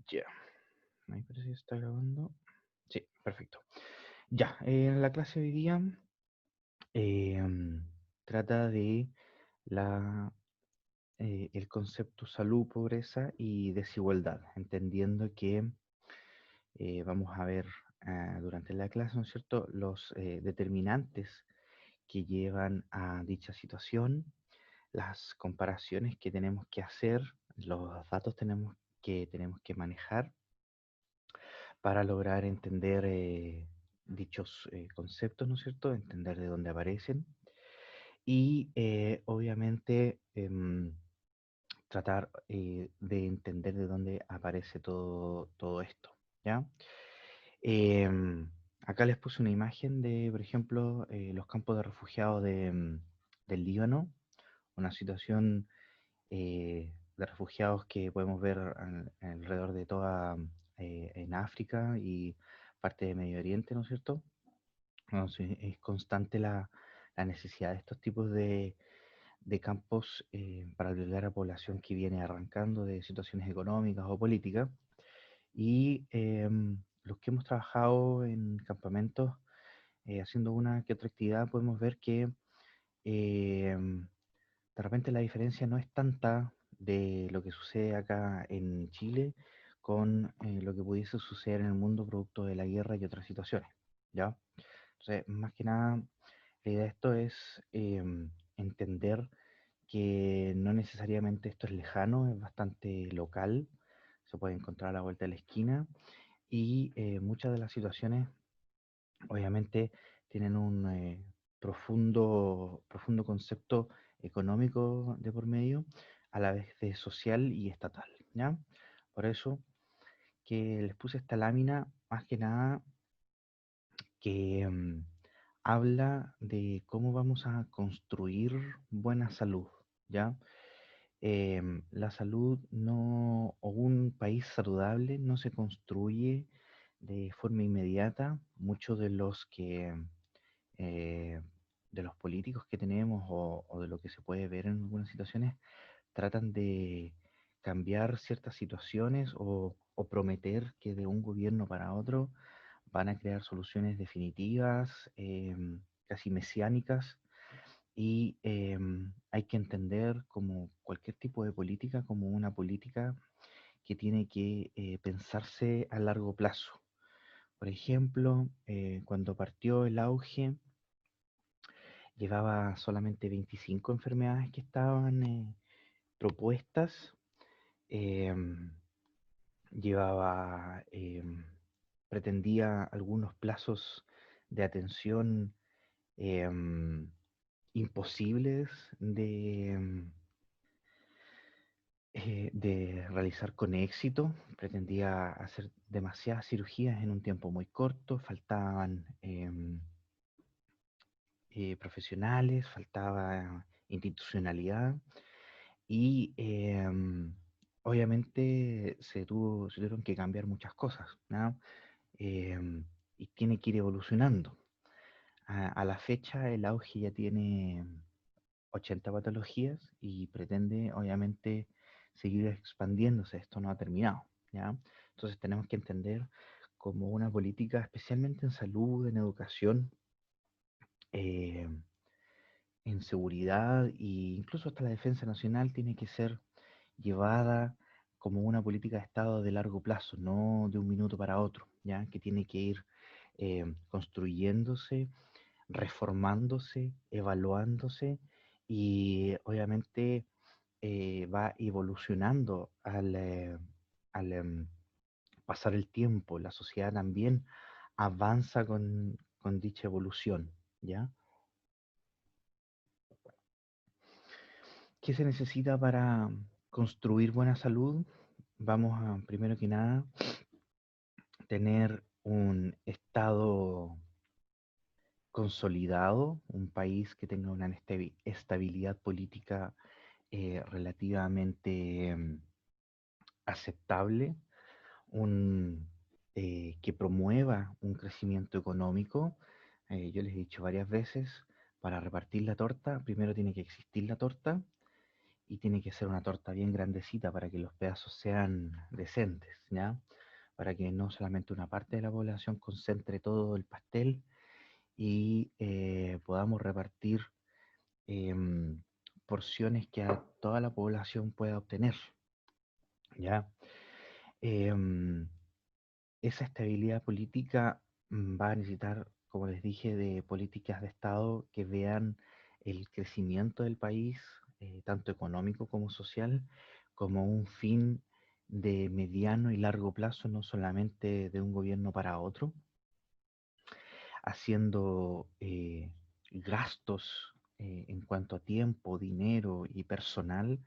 Ya, ahí parece que está grabando. Sí, perfecto. Ya, la clase de hoy día em, trata de la, el concepto salud, pobreza y desigualdad, entendiendo que vamos a ver durante la clase, ¿no es cierto?, los determinantes que llevan a dicha situación, las comparaciones que tenemos que hacer, los datos tenemos que manejar para lograr entender dichos conceptos, ¿no es cierto? Entender de dónde aparecen y obviamente tratar de entender de dónde aparece todo esto, ¿ya? Em, Acá les puse una imagen de, por ejemplo, los campos de refugiados del Líbano, una situación de refugiados que podemos ver alrededor de toda en África y parte de Medio Oriente, ¿no es cierto? Entonces, es constante la necesidad de estos tipos de campos para albergar a población que viene arrancando de situaciones económicas o políticas. Y los que hemos trabajado en campamentos haciendo una que otra actividad, podemos ver que de repente la diferencia no es tanta de lo que sucede acá en Chile con lo que pudiese suceder en el mundo producto de la guerra y otras situaciones, ¿ya? Entonces, más que nada, la idea de esto es entender que no necesariamente esto es lejano, es bastante local, se puede encontrar a la vuelta de la esquina y muchas de las situaciones obviamente tienen un profundo concepto económico de por medio, a la vez de social y estatal, ¿ya? Por eso que les puse esta lámina, más que nada, que habla de cómo vamos a construir buena salud, ¿ya? La salud no, o un país saludable no se construye de forma inmediata. Muchos eh, de los políticos que tenemos o de lo que se puede ver en algunas situaciones tratan de cambiar ciertas situaciones o prometer que de un gobierno para otro van a crear soluciones definitivas, casi mesiánicas, y hay que entender como cualquier tipo de política como una política que tiene que pensarse a largo plazo. Por ejemplo, cuando partió el auge, llevaba solamente 25 enfermedades que estaban propuestas. em, llevaba, pretendía algunos plazos de atención em, imposibles de realizar con éxito. Pretendía hacer demasiadas cirugías en un tiempo muy corto, faltaban profesionales, faltaba institucionalidad y obviamente se tuvieron que cambiar muchas cosas, ¿no? Y tiene que ir evolucionando. A la fecha el auge ya tiene 80 patologías y pretende obviamente seguir expandiéndose. Esto no ha terminado, ¿ya? Entonces tenemos que entender como una política, especialmente en salud, en educación, eh, en seguridad e incluso hasta la defensa nacional tiene que ser llevada como una política de Estado de largo plazo, no de un minuto para otro, ¿ya? Que tiene que ir construyéndose, reformándose, evaluándose y obviamente va evolucionando al pasar el tiempo. La sociedad también avanza con dicha evolución, ¿ya? ¿Qué se necesita para construir buena salud? Vamos a, primero que nada, tener un Estado consolidado, un país que tenga una estabilidad política relativamente aceptable, que promueva un crecimiento económico. Yo les he dicho varias veces, para repartir la torta, primero tiene que existir la torta y tiene que ser una torta bien grandecita para que los pedazos sean decentes, ¿ya? Para que no solamente una parte de la población concentre todo el pastel y podamos repartir em, porciones que a toda la población pueda obtener, ¿ya? Em, esa estabilidad política va a necesitar, como les dije, de políticas de Estado que vean el crecimiento del país, tanto económico como social, como un fin de mediano y largo plazo, no solamente de un gobierno para otro, haciendo gastos en cuanto a tiempo, dinero y personal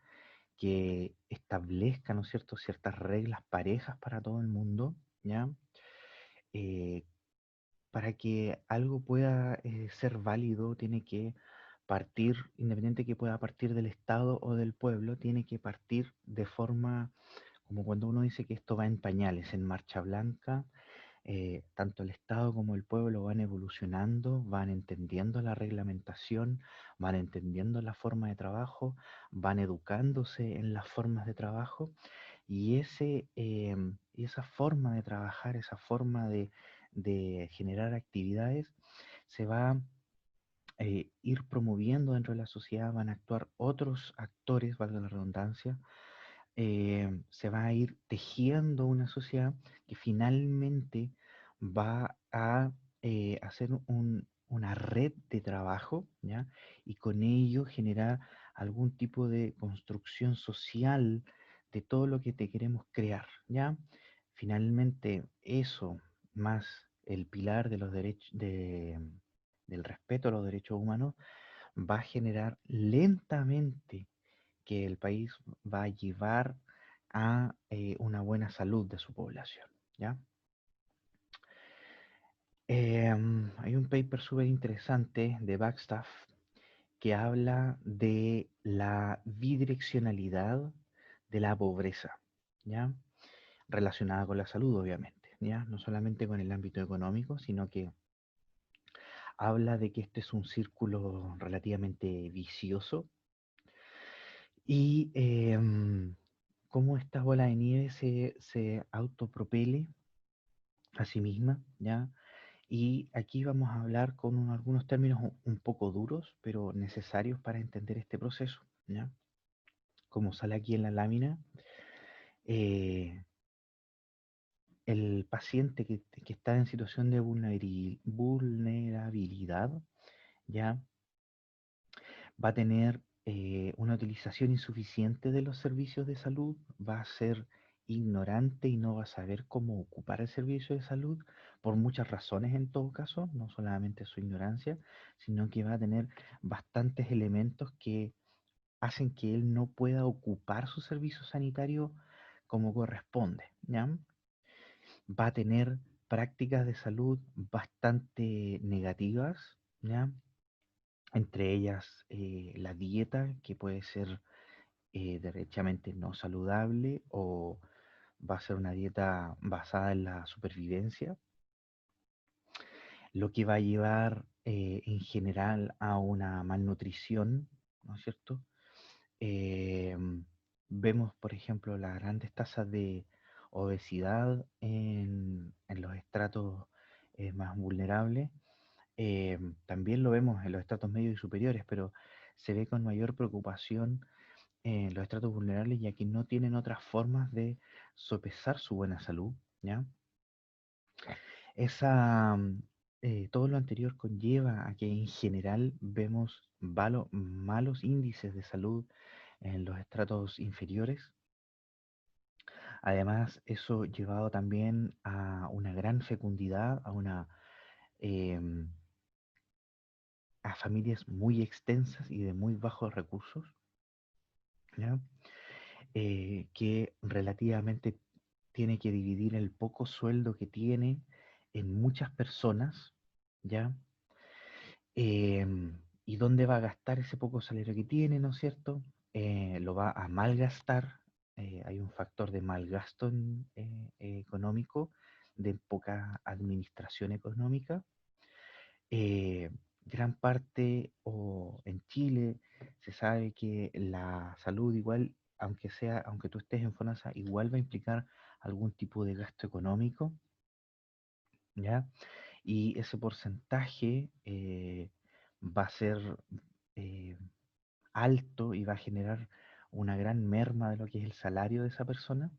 que establezcan, ¿no es cierto?, ciertas reglas parejas para todo el mundo, ¿ya? Eh, para que algo pueda ser válido, tiene que partir, independiente que pueda partir del Estado o del pueblo, tiene que partir de forma, como cuando uno dice que esto va en pañales, en marcha blanca, tanto el Estado como el pueblo van evolucionando, van entendiendo la reglamentación, van entendiendo la forma de trabajo, van educándose en las formas de trabajo y esa forma de trabajar, esa forma de generar actividades, se va a ir promoviendo dentro de la sociedad, van a actuar otros actores, valga la redundancia, se va a ir tejiendo una sociedad que finalmente va a hacer una red de trabajo, ¿ya? Y con ello generar algún tipo de construcción social de todo lo que te queremos crear, ¿ya? Finalmente, eso más el pilar de los derechos del respeto a los derechos humanos va a generar lentamente que el país va a llevar a una buena salud de su población, ¿ya? Hay un paper súper interesante de Backstaff que habla de la bidireccionalidad de la pobreza, ¿ya? Relacionada con la salud, obviamente, ¿ya? No solamente con el ámbito económico, sino que habla de que este es un círculo relativamente vicioso y cómo esta bola de nieve se autopropele a sí misma, ¿ya? Y aquí vamos a hablar con algunos términos un poco duros, pero necesarios para entender este proceso, ¿ya? Como sale aquí en la lámina, eh, el paciente que está en situación de vulnerabilidad, ¿ya? Va a tener una utilización insuficiente de los servicios de salud, va a ser ignorante y no va a saber cómo ocupar el servicio de salud por muchas razones en todo caso, no solamente su ignorancia, sino que va a tener bastantes elementos que hacen que él no pueda ocupar su servicio sanitario como corresponde, ¿ya? Va a tener prácticas de salud bastante negativas, ¿ya? Entre ellas la dieta, que puede ser derechamente no saludable o va a ser una dieta basada en la supervivencia, lo que va a llevar en general a una malnutrición, ¿no es cierto? Eh, vemos, por ejemplo, las grandes tasas de obesidad en los estratos más vulnerables. También lo vemos en los estratos medios y superiores, pero se ve con mayor preocupación en los estratos vulnerables, ya que no tienen otras formas de sopesar su buena salud, ¿ya? Esa, todo lo anterior conlleva a que en general vemos malos índices de salud en los estratos inferiores. Además, eso llevado también a una gran fecundidad, em, a familias muy extensas y de muy bajos recursos, ¿ya? Que relativamente tiene que dividir el poco sueldo que tiene en muchas personas, ¿ya? ¿Y dónde va a gastar ese poco salario que tiene, ¿no es cierto? Lo va a malgastar. Hay un factor de malgasto económico, de poca administración económica. Gran parte, o en Chile, Se sabe que la salud igual, aunque tú estés en FONASA, igual va a implicar algún tipo de gasto económico, ¿ya? Y ese porcentaje va a ser eh, alto y va a generar una gran merma de lo que es el salario de esa persona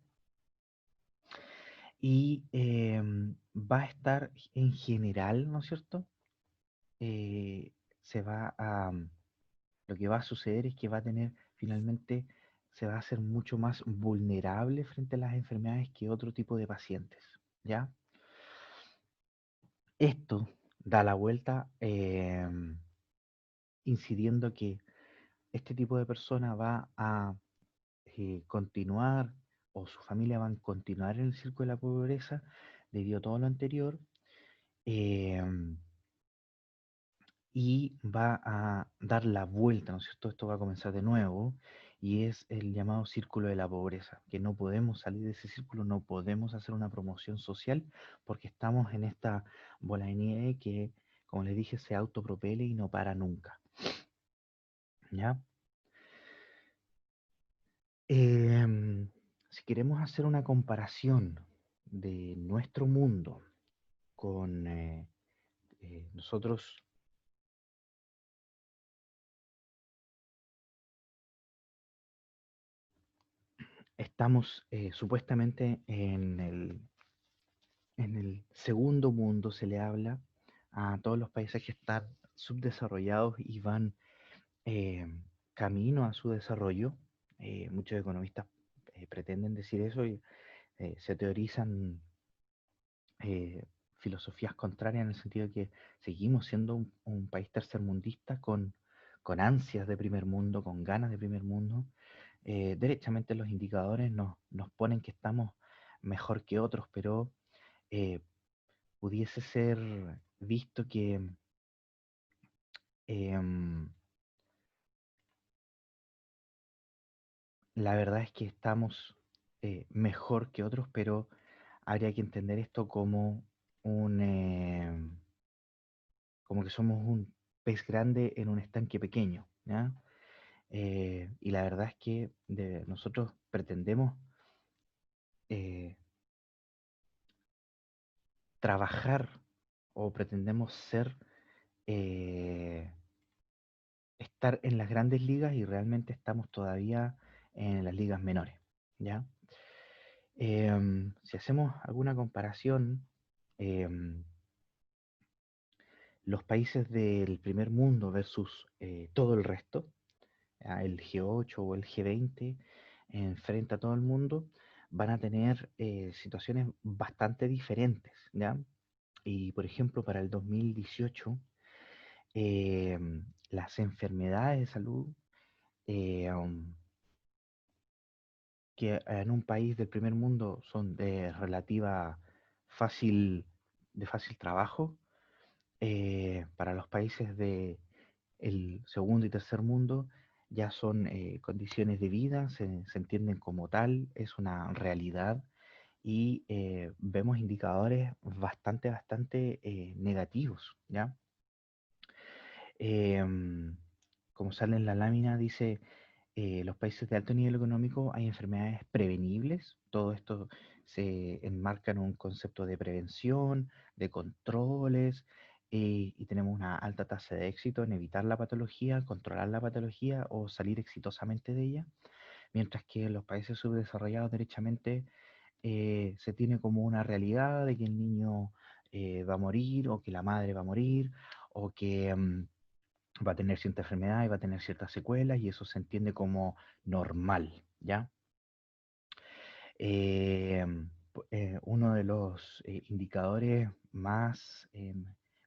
y va a estar en general, ¿no es cierto? Eh, se va a, lo que va a suceder es que va a tener finalmente, se va a hacer mucho más vulnerable frente a las enfermedades que otro tipo de pacientes, ¿ya? Esto da la vuelta incidiendo que este tipo de persona va a continuar o su familia va a continuar en el círculo de la pobreza debido a todo lo anterior em, y va a dar la vuelta, ¿no es cierto? Esto va a comenzar de nuevo y es el llamado círculo de la pobreza, que no podemos salir de ese círculo, no podemos hacer una promoción social porque estamos en esta bola de nieve que, como les dije, se autopropele y no para nunca, ¿ya? Si queremos hacer una comparación de nuestro mundo con nosotros, estamos supuestamente en el segundo mundo, se le habla a todos los países que están subdesarrollados y van eh, camino a su desarrollo. Muchos economistas pretenden decir eso y se teorizan eh, filosofías contrarias en el sentido de que seguimos siendo un país tercermundista con ansias de primer mundo, con ganas de primer mundo. Derechamente los indicadores nos ponen que estamos mejor que otros, pero eh, pudiese ser visto que em, la verdad es que estamos mejor que otros, pero habría que entender esto como como que somos un pez grande en un estanque pequeño, ¿ya? Y la verdad es que nosotros pretendemos eh, trabajar o pretendemos eh, estar en las grandes ligas y realmente estamos todavía en las ligas menores, ¿ya? Si hacemos alguna comparación, em, los países del primer mundo versus todo el resto, el G8 o el G20 enfrenta a todo el mundo, van a tener situaciones bastante diferentes, ¿ya? Y por ejemplo, para el 2018, eh, las enfermedades de salud que en un país del primer mundo son fácil, de fácil trabajo, para los países de el segundo y tercer mundo ya son condiciones de vida, se entienden como tal, es una realidad y vemos indicadores bastante negativos, ¿ya? Em, Como sale en la lámina, dice, los países de alto nivel económico hay enfermedades prevenibles, todo esto se enmarca en un concepto de prevención, de controles, y tenemos una alta tasa de éxito en evitar la patología, controlar la patología o salir exitosamente de ella, mientras que en los países subdesarrollados derechamente se tiene como una realidad de que el niño va a morir o que la madre va a morir o que va a tener cierta enfermedad y va a tener ciertas secuelas y eso se entiende como normal, ¿ya? Eh, Uno de los indicadores más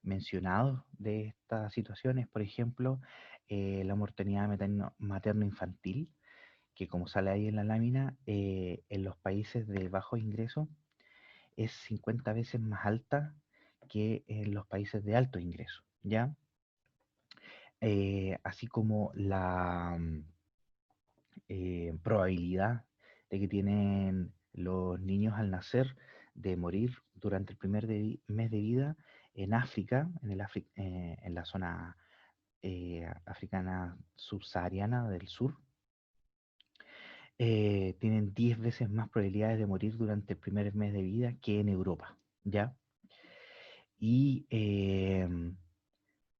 mencionados de estas situaciones, por ejemplo, la mortalidad materno-infantil, que como sale ahí en la lámina, en los países de bajo ingreso es 50 veces más alta que en los países de alto ingreso, ¿ya? Así como la probabilidad de que tienen los niños al nacer de morir durante el primer mes de vida en África, en la zona africana subsahariana del sur, tienen 10 veces más probabilidades de morir durante el primer mes de vida que en Europa, ¿ya? Y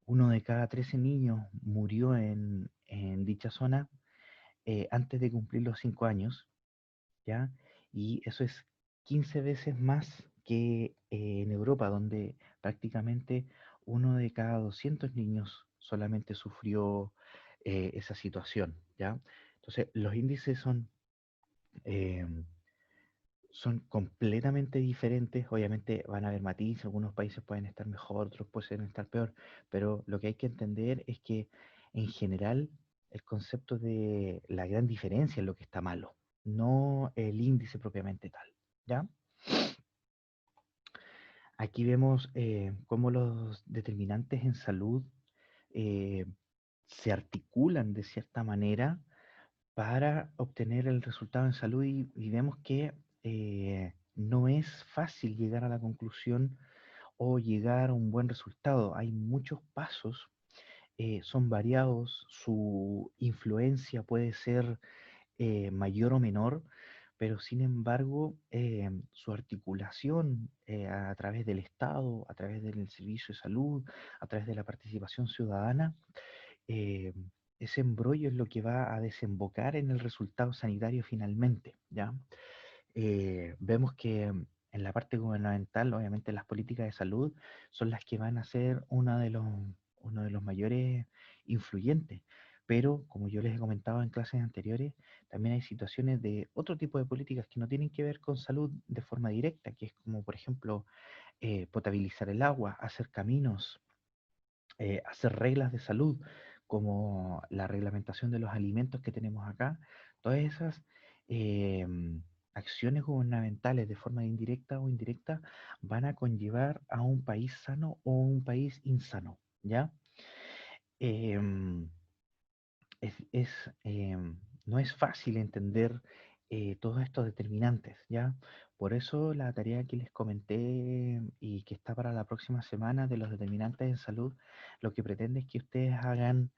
uno de cada 13 niños murió en dicha zona antes de cumplir los 5 años, ¿ya? Y eso es 15 veces más que en Europa, donde prácticamente uno de cada 200 niños solamente sufrió esa situación, ¿ya? Entonces, los índices eh, son completamente diferentes. Obviamente van a haber matices, algunos países pueden estar mejor, otros pueden estar peor, pero lo que hay que entender es que en general el concepto de la gran diferencia es lo que está malo, no el índice propiamente tal, ¿ya? Aquí vemos cómo los determinantes en salud eh, se articulan de cierta manera para obtener el resultado en salud y vemos que no es fácil llegar a la conclusión o llegar a un buen resultado. Hay muchos pasos, son variados, su influencia puede ser mayor o menor, pero sin embargo su articulación a través del Estado, a través del servicio de salud, a través de la participación ciudadana, eh, ese embrollo es lo que va a desembocar en el resultado sanitario finalmente, ¿ya? Vemos que en la parte gubernamental, obviamente las políticas de salud son las que van a ser uno de los mayores influyentes, pero como yo les he comentado en clases anteriores, también hay situaciones de otro tipo de políticas que no tienen que ver con salud de forma directa, que es como por ejemplo potabilizar el agua, hacer caminos, hacer reglas de salud, como la reglamentación de los alimentos que tenemos acá, todas esas eh, acciones gubernamentales de forma indirecta o indirecta van a conllevar a un país sano o un país insano, ¿ya? Em, es, no es fácil entender todos estos determinantes, ¿ya? Por eso la tarea que les comenté y que está para la próxima semana de los determinantes en salud, lo que pretende es que ustedes hagan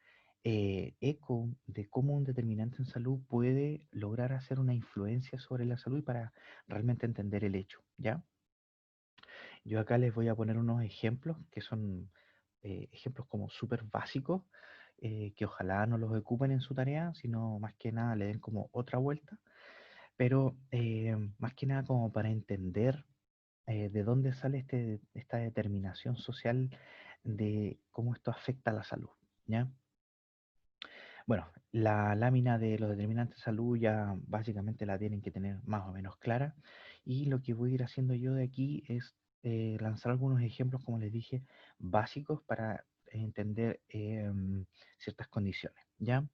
eco de cómo un determinante en salud puede lograr hacer una influencia sobre la salud y para realmente entender el hecho, ¿ya? Yo acá les voy a poner unos ejemplos que son ejemplos como súper básicos, que ojalá no los ocupen en su tarea, sino más que nada le den como otra vuelta, pero más que nada como para entender de dónde sale esta determinación social de cómo esto afecta a la salud, ¿ya? Bueno, la lámina de los determinantes de salud ya básicamente la tienen que tener más o menos clara y lo que voy a ir haciendo yo de aquí es lanzar algunos ejemplos, como les dije, básicos para entender ciertas condiciones, ¿ya?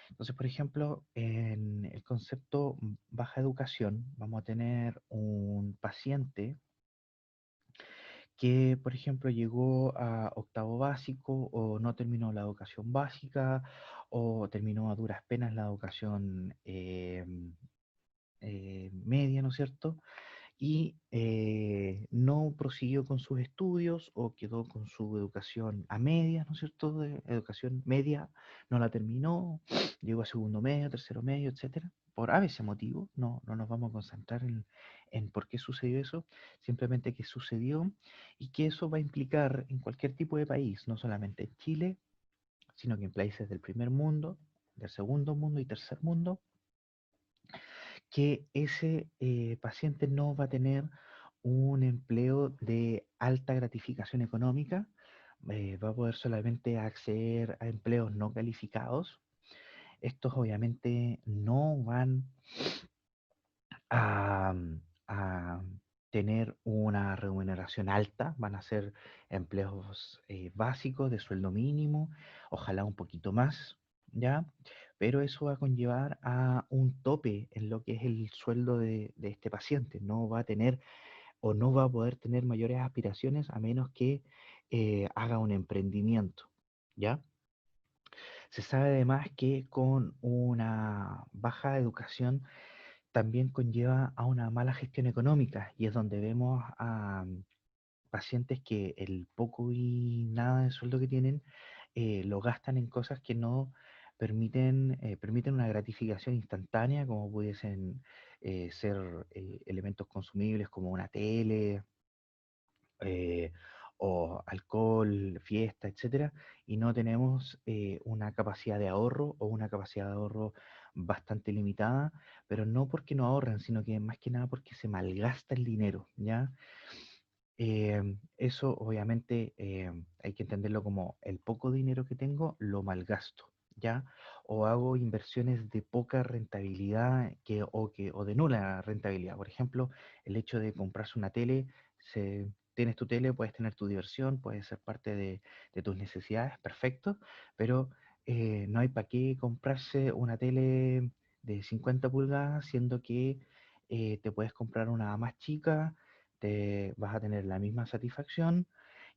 Entonces, por ejemplo, en el concepto baja educación vamos a tener un paciente que, por ejemplo, llegó a octavo básico o no terminó la educación básica o terminó a duras penas la educación media, ¿no es cierto? Y no prosiguió con sus estudios o quedó con su educación a medias, ¿no es cierto? De educación media no la terminó, llegó a segundo medio, tercero medio, etcétera. Por a veces motivo, no nos vamos a concentrar en por qué sucedió eso, simplemente que sucedió y que eso va a implicar en cualquier tipo de país, no solamente en Chile, sino que en países del primer mundo, del segundo mundo y tercer mundo, que ese paciente no va a tener un empleo de alta gratificación económica, va a poder solamente acceder a empleos no calificados. Estos obviamente no van a, a tener una remuneración alta, van a ser empleos básicos de sueldo mínimo, ojalá un poquito más, ¿ya? Pero eso va a conllevar a un tope en lo que es el sueldo de este paciente. No va a tener o no va a poder tener mayores aspiraciones a menos que haga un emprendimiento, ¿ya? Se sabe además que con una baja educación también conlleva a una mala gestión económica y es donde vemos a pacientes que el poco y nada de sueldo que tienen lo gastan en cosas que no permiten una gratificación instantánea, como pudiesen ser elementos consumibles como una tele, eh, o alcohol, fiesta, etcétera, y no tenemos una capacidad de ahorro o una capacidad de ahorro bastante limitada, pero no porque no ahorren, sino que más que nada porque se malgasta el dinero, ¿ya? Eso obviamente hay que entenderlo como el poco dinero que tengo lo malgasto, ¿ya? O hago inversiones de poca rentabilidad o de nula rentabilidad. Por ejemplo, el hecho de comprarse una tele, tienes tu tele, puedes tener tu diversión, puedes ser parte de tus necesidades, perfecto, pero no hay para qué comprarse una tele de 50 pulgadas, siendo que te puedes comprar una más chica, te vas a tener la misma satisfacción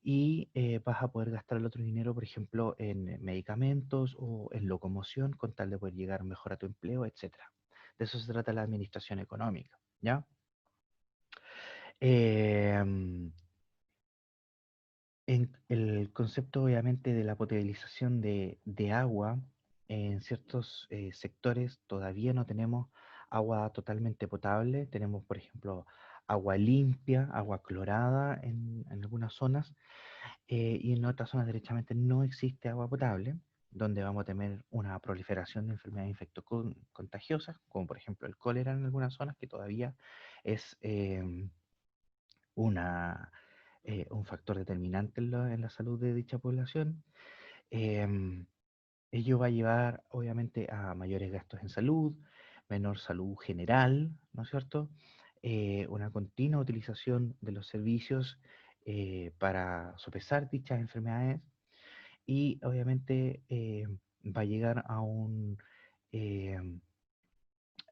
y vas a poder gastar el otro dinero, por ejemplo, en medicamentos o en locomoción con tal de poder llegar mejor a tu empleo, etcétera. De eso se trata la administración económica, ¿ya? Em, en el concepto, obviamente, de la potabilización de agua, en ciertos sectores todavía no tenemos agua totalmente potable. Tenemos, por ejemplo, agua limpia, agua clorada en algunas zonas, y en otras zonas derechamente no existe agua potable, donde vamos a tener una proliferación de enfermedades infectocontagiosas, como por ejemplo el cólera en algunas zonas, que todavía es una un factor determinante en la salud de dicha población. Em, Ello va a llevar, obviamente, a mayores gastos en salud, menor salud general, ¿no es cierto? Una continua utilización de los servicios para sopesar dichas enfermedades y, obviamente, va a llegar a un eh,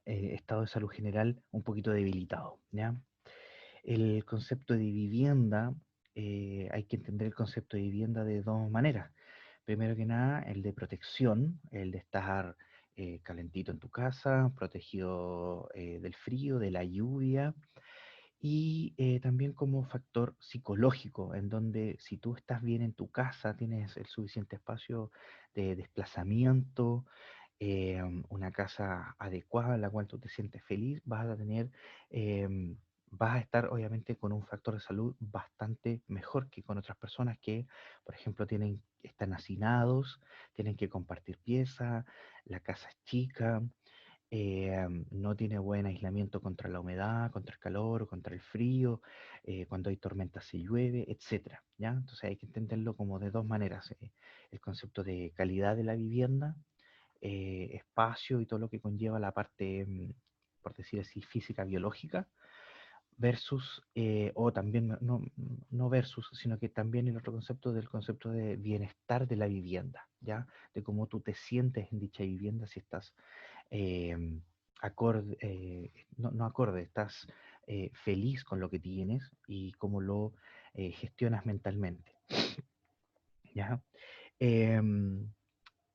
estado de salud general un poquito debilitado, ¿ya? El concepto de vivienda, hay que entender el concepto de vivienda de dos maneras. Primero que nada, el de protección, el de estar calentito en tu casa, protegido del frío, de la lluvia, y también como factor psicológico, en donde si tú estás bien en tu casa, tienes el suficiente espacio de desplazamiento, una casa adecuada en la cual tú te sientes feliz, vas a estar obviamente con un factor de salud bastante mejor que con otras personas que, por ejemplo, están hacinados, tienen que compartir pieza, la casa es chica, no tiene buen aislamiento contra la humedad, contra el calor, contra el frío, cuando hay tormentas se llueve, etcétera, ¿ya? Entonces hay que entenderlo como de dos maneras, el concepto de calidad de la vivienda, espacio y todo lo que conlleva la parte, por decir así, física, biológica, versus, o también, no versus, sino que también el otro concepto del concepto de bienestar de la vivienda, ¿ya? De cómo tú te sientes en dicha vivienda, si estás eh, acorde, no acorde, estás feliz con lo que tienes y cómo lo gestionas mentalmente, ¿ya? Em,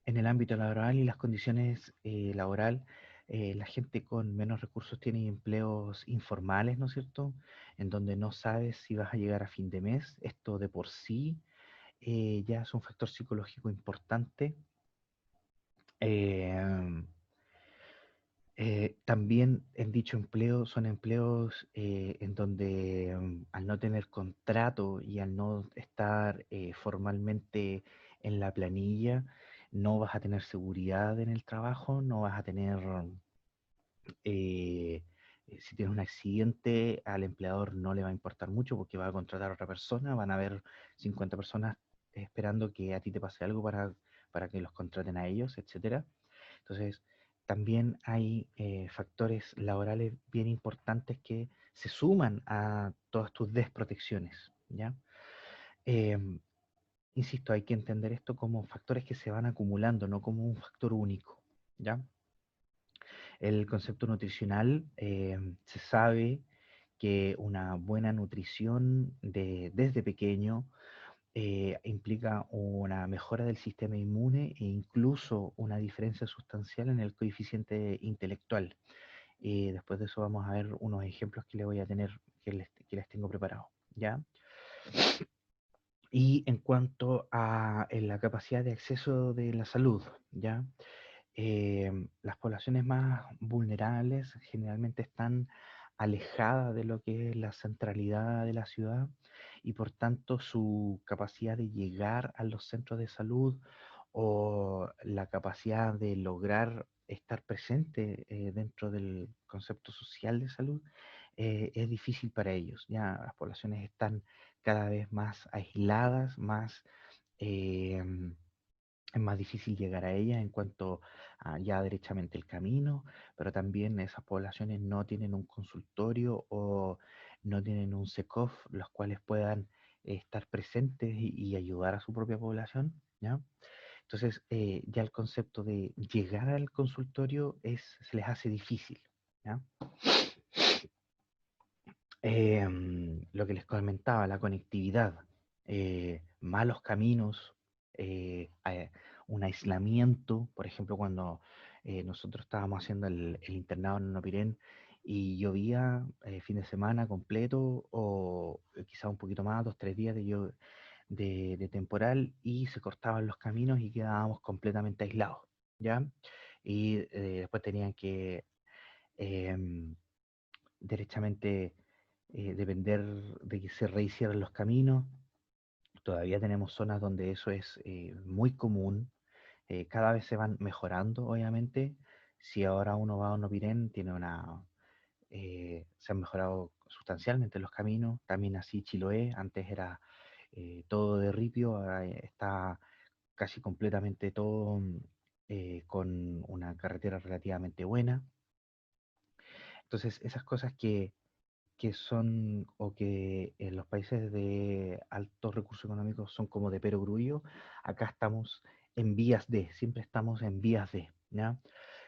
en el ámbito laboral y las condiciones laboral, la gente con menos recursos tiene empleos informales, ¿no es cierto? En donde no sabes si vas a llegar a fin de mes. Esto de por sí ya es un factor psicológico importante. Eh, También en dicho empleo son empleos en donde al no tener contrato y al no estar formalmente en la planilla, no vas a tener seguridad en el trabajo, no vas a tener, eh, si tienes un accidente, al empleador no le va a importar mucho porque va a contratar a otra persona, van a haber 50 personas esperando que a ti te pase algo para que los contraten a ellos, etcétera. Entonces, también hay factores laborales bien importantes que se suman a todas tus desprotecciones, ¿ya? Em, Insisto, hay que entender esto como factores que se van acumulando, no como un factor único, ¿ya? El concepto nutricional, se sabe que una buena nutrición desde pequeño implica una mejora del sistema inmune e incluso una diferencia sustancial en el coeficiente intelectual. Y después de eso vamos a ver unos ejemplos que les voy a tener, que les tengo preparados, ¿ya? Y en cuanto a la capacidad de acceso de la salud, ¿ya? Las poblaciones más vulnerables generalmente están alejadas de lo que es la centralidad de la ciudad y por tanto su capacidad de llegar a los centros de salud o la capacidad de lograr estar presente dentro del concepto social de salud es difícil para ellos. Ya las poblaciones están cada vez más aisladas, más em, es más difícil llegar a ellas en cuanto a ya derechamente el camino, pero también esas poblaciones no tienen un consultorio o no tienen un SECOF, los cuales puedan estar presentes y ayudar a su propia población, ¿ya? Entonces, ya el concepto de llegar al consultorio se les hace difícil, ¿ya? Lo que les comentaba, la conectividad, malos caminos, un aislamiento, por ejemplo, cuando nosotros estábamos haciendo el internado en Nopirén y llovía fin de semana completo o quizá un poquito más, 2, 3 días de temporal y se cortaban los caminos y quedábamos completamente aislados, ¿ya? Y después tenían que em, derechamente depender de que se rehicieran los caminos. Todavía tenemos zonas donde eso es muy común. Cada vez se van mejorando, obviamente. Si ahora uno va a Onopirén, se han mejorado sustancialmente los caminos. También así Chiloé, antes era todo de ripio, ahora está casi completamente todo con una carretera relativamente buena. Entonces, esas cosas que son o que en los países de altos recursos económicos son como de perogrullo, acá estamos en vías de, siempre estamos en vías de, ¿ya?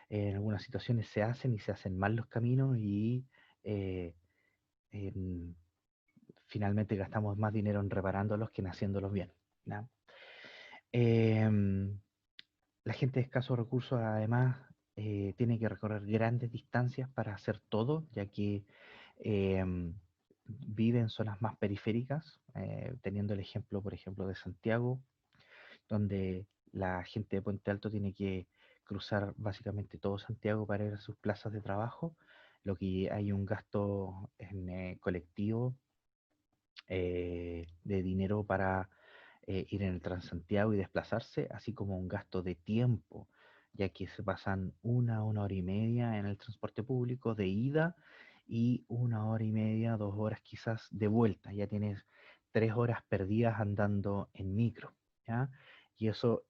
En algunas situaciones se hacen y se hacen mal los caminos y eh, en- finalmente gastamos más dinero en reparándolos que en haciéndolos bien, ¿ya? Em, la gente de escasos recursos además tiene que recorrer grandes distancias para hacer todo, ya que em, vive en zonas más periféricas, teniendo el ejemplo, por ejemplo, de Santiago, donde la gente de Puente Alto tiene que cruzar básicamente todo Santiago para ir a sus plazas de trabajo, lo que hay un gasto en colectivo de dinero para ir en el Transantiago y desplazarse, así como un gasto de tiempo, ya que se pasan 1 hora y media en el transporte público de ida y 1 hora y media, 2 horas quizás de vuelta. Ya tienes 3 horas perdidas andando en micro, ¿ya? Y eso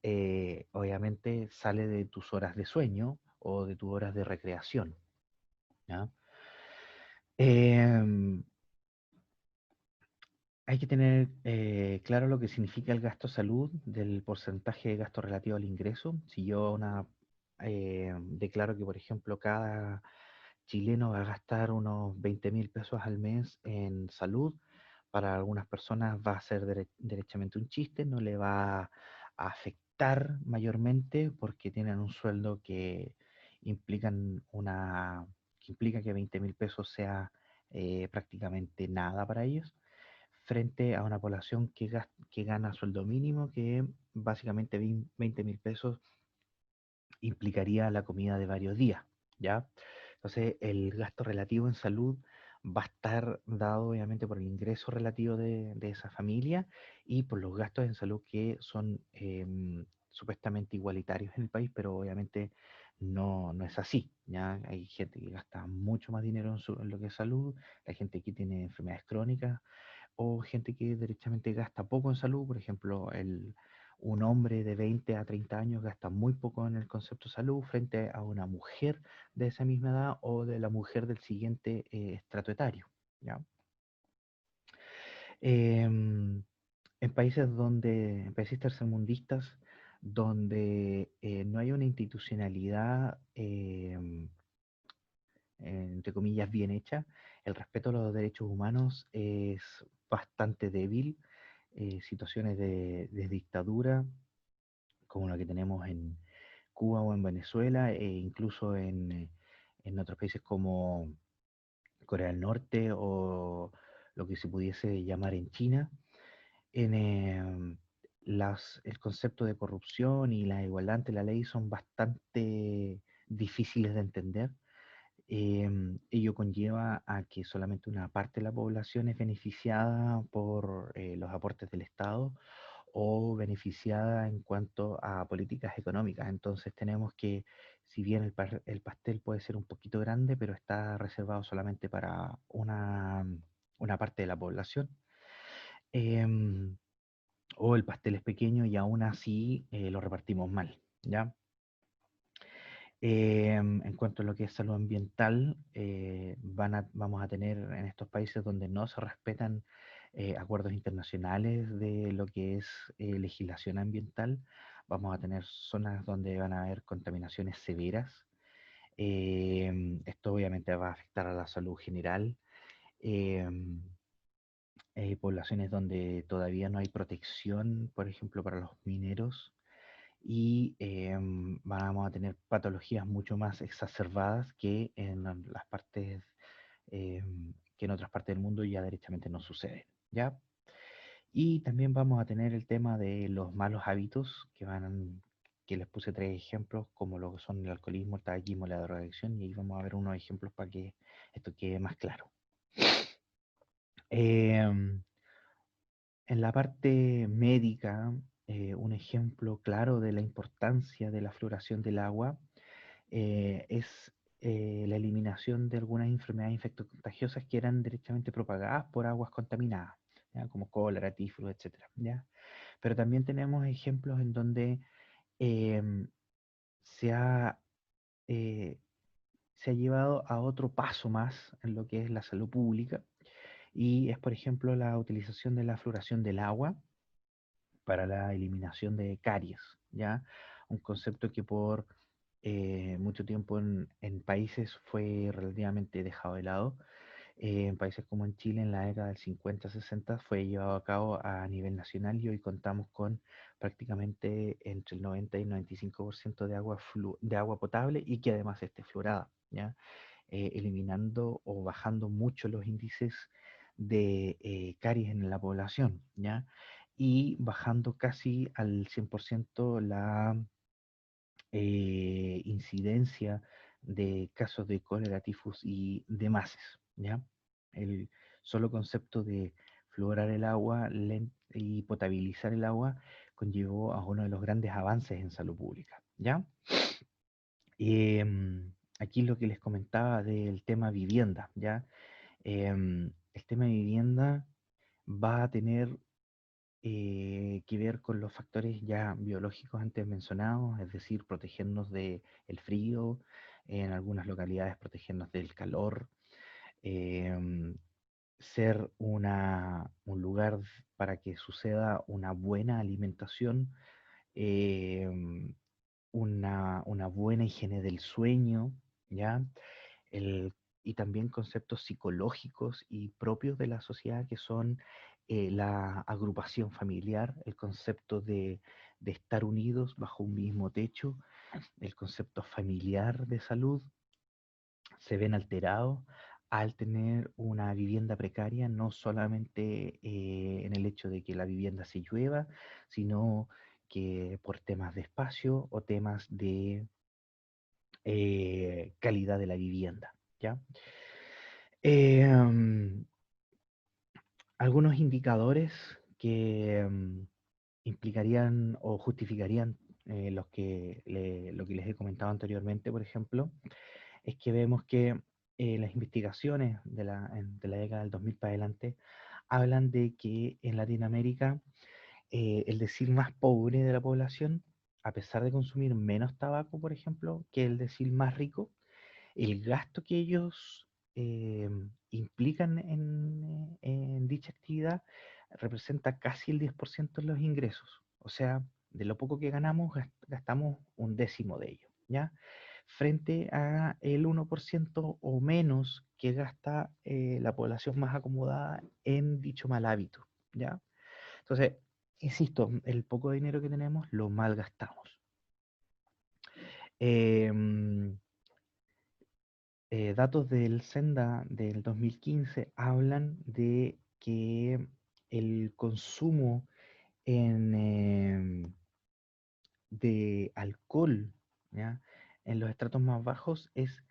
obviamente sale de tus horas de sueño o de tus horas de recreación, ¿ya? Em, Hay que tener claro lo que significa el gasto salud del porcentaje de gasto relativo al ingreso. Si yo declaro que, por ejemplo, cada chileno va a gastar unos 20.000 pesos al mes en salud, para algunas personas va a ser derechamente un chiste, no le va a afectar mayormente porque tienen un sueldo que implica que 20.000 pesos sea prácticamente nada para ellos frente a una población que gana sueldo mínimo, que básicamente 20.000 pesos implicaría la comida de varios días, ¿ya? Entonces, el gasto relativo en salud va a estar dado obviamente por el ingreso relativo de esa familia y por los gastos en salud que son supuestamente igualitarios en el país, pero obviamente no es así, ¿ya? Hay gente que gasta mucho más dinero en lo que es salud, hay gente que tiene enfermedades crónicas, o gente que derechamente gasta poco en salud, por ejemplo, un hombre de 20 a 30 años gasta muy poco en el concepto de salud frente a una mujer de esa misma edad o de la mujer del siguiente estrato etario, ¿ya? Em, en países tercermundistas, donde no hay una institucionalidad, entre comillas, bien hecha, el respeto a los derechos humanos es bastante débil. Situaciones de dictadura, como la que tenemos en Cuba o en Venezuela, e incluso en otros países como Corea del Norte o lo que se pudiese llamar en China, en, el concepto de corrupción y la igualdad ante la ley son bastante difíciles de entender. Ello conlleva a que solamente una parte de la población es beneficiada por los aportes del Estado o beneficiada en cuanto a políticas económicas. Entonces tenemos que, si bien el pastel puede ser un poquito grande, pero está reservado solamente para una parte de la población, em, o el pastel es pequeño y aún así lo repartimos mal, ¿ya? En cuanto a lo que es salud ambiental, vamos a tener en estos países donde no se respetan acuerdos internacionales de lo que es legislación ambiental, vamos a tener zonas donde van a haber contaminaciones severas. Esto obviamente va a afectar a la salud general. em, Poblaciones donde todavía no hay protección, por ejemplo, para los mineros y vamos a tener patologías mucho más exacerbadas que en las partes que en otras partes del mundo ya derechamente no sucede, ¿ya? Y también vamos a tener el tema de los malos hábitos que les puse tres ejemplos, como lo que son el alcoholismo, el tabaquismo, la drogadicción, y ahí vamos a ver unos ejemplos para que esto quede más claro. Em, En la parte médica, un ejemplo claro de la importancia de la fluoración del agua es la eliminación de algunas enfermedades infectocontagiosas que eran directamente propagadas por aguas contaminadas, ¿ya? Como cólera, tifus, etcétera, ¿ya? Pero también tenemos ejemplos en donde em, se ha, eh, se ha llevado a otro paso más en lo que es la salud pública y es, por ejemplo, la utilización de la fluoración del agua para la eliminación de caries, ¿ya? Un concepto que por mucho tiempo en países fue relativamente dejado de lado. En países como en Chile, en la década del 50-60 fue llevado a cabo a nivel nacional y hoy contamos con prácticamente entre el 90 y el 95% de de agua potable y que además esté fluorada, ¿ya? Eliminando o bajando mucho los índices de caries en la población, ¿ya? Y bajando casi al 100% la incidencia de casos de cólera, tifus y demás, ¿ya? El solo concepto de fluorar el agua y potabilizar el agua conllevó a uno de los grandes avances en salud pública, ¿ya? Aquí lo que les comentaba del tema vivienda, ¿ya? El tema de vivienda va a tener que ver con los factores ya biológicos antes mencionados, es decir, protegernos del frío, en algunas localidades protegernos del calor, em, ser un lugar para que suceda una buena alimentación, em, una buena higiene del sueño, ¿ya? El- y también conceptos psicológicos y propios de la sociedad que son la agrupación familiar, el concepto de estar unidos bajo un mismo techo, el concepto familiar de salud, se ven alterados al tener una vivienda precaria, no solamente en el hecho de que la vivienda se llueva, sino que por temas de espacio o temas de calidad de la vivienda, ¿ya? Em, Algunos indicadores que implicarían o justificarían lo que les he comentado anteriormente, por ejemplo, es que vemos que las investigaciones de la década del 2000 para adelante hablan de que en Latinoamérica el decil más pobre de la población, a pesar de consumir menos tabaco, por ejemplo, que el decil más rico, el gasto que ellos eh, implican en dicha actividad representa casi el 10% de los ingresos. O sea, de lo poco que ganamos, gastamos un décimo de ello, ¿ya? Frente a el 1% o menos que gasta la población más acomodada en dicho mal hábito, ¿ya? Entonces, insisto, el poco dinero que tenemos lo malgastamos. Em, Datos del Senda del 2015 hablan de que el consumo de alcohol, ¿ya? En los estratos más bajos es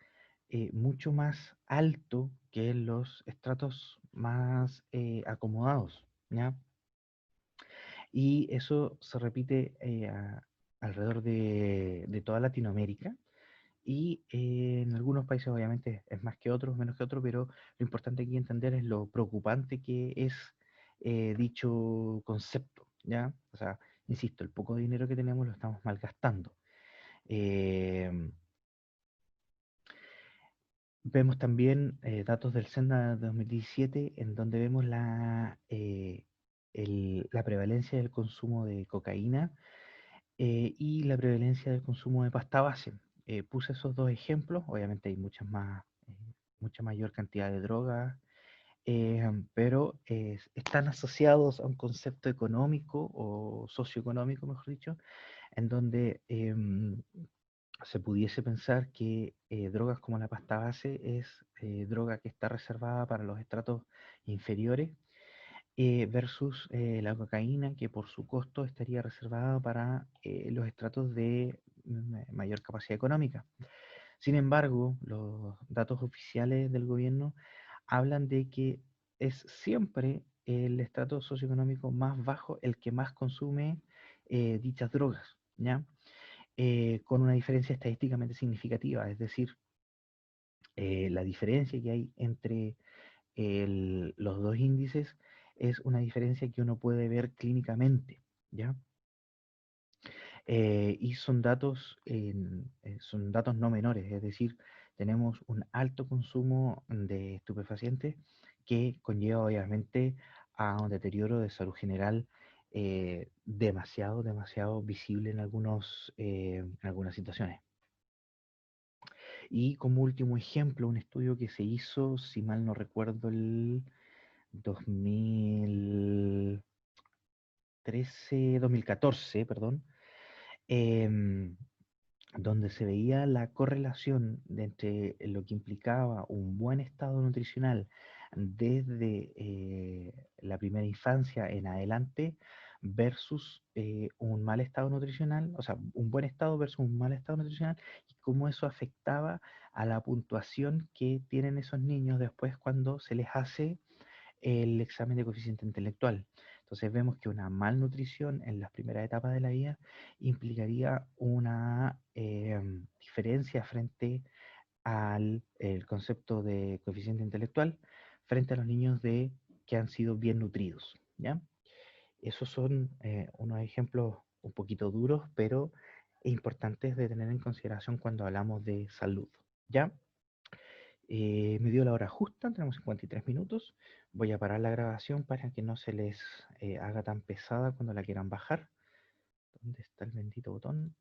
mucho más alto que en los estratos más acomodados, ¿ya? Y eso se repite alrededor de toda Latinoamérica. Y en algunos países obviamente es más que otros, menos que otros, pero lo importante aquí entender es lo preocupante que es dicho concepto, ¿ya? O sea, insisto, el poco dinero que tenemos lo estamos malgastando. Eh, Vemos también datos del SENA de 2017 en donde vemos la prevalencia del consumo de cocaína y la prevalencia del consumo de pasta base. Puse esos dos ejemplos, obviamente hay muchas más, mucha mayor cantidad de drogas, pero están asociados a un concepto económico o socioeconómico, mejor dicho, en donde se pudiese pensar que drogas como la pasta base es droga que está reservada para los estratos inferiores versus la cocaína que por su costo estaría reservada para los estratos de mayor capacidad económica. Sin embargo, los datos oficiales del gobierno hablan de que es siempre el estrato socioeconómico más bajo el que más consume dichas drogas, ¿ya? Con una diferencia estadísticamente significativa, es decir, la diferencia que hay entre los dos índices es una diferencia que uno puede ver clínicamente, ¿ya? Y son datos no menores, es decir, tenemos un alto consumo de estupefacientes que conlleva obviamente a un deterioro de salud general demasiado visible en algunas situaciones. Y como último ejemplo, un estudio que se hizo, si mal no recuerdo, el 2014, perdón, em, donde se veía la correlación entre lo que implicaba un buen estado nutricional desde la primera infancia en adelante versus un mal estado nutricional, o sea, un buen estado versus un mal estado nutricional, y cómo eso afectaba a la puntuación que tienen esos niños después cuando se les hace el examen de coeficiente intelectual. Entonces vemos que una malnutrición en las primeras etapas de la vida implicaría una diferencia frente al el concepto de coeficiente intelectual frente a los niños que han sido bien nutridos, ¿ya? Esos son unos ejemplos un poquito duros, pero importantes de tener en consideración cuando hablamos de salud, ¿ya? Me dio la hora justa, tenemos 53 minutos. Voy a parar la grabación para que no se les haga tan pesada cuando la quieran bajar. ¿Dónde está el bendito botón?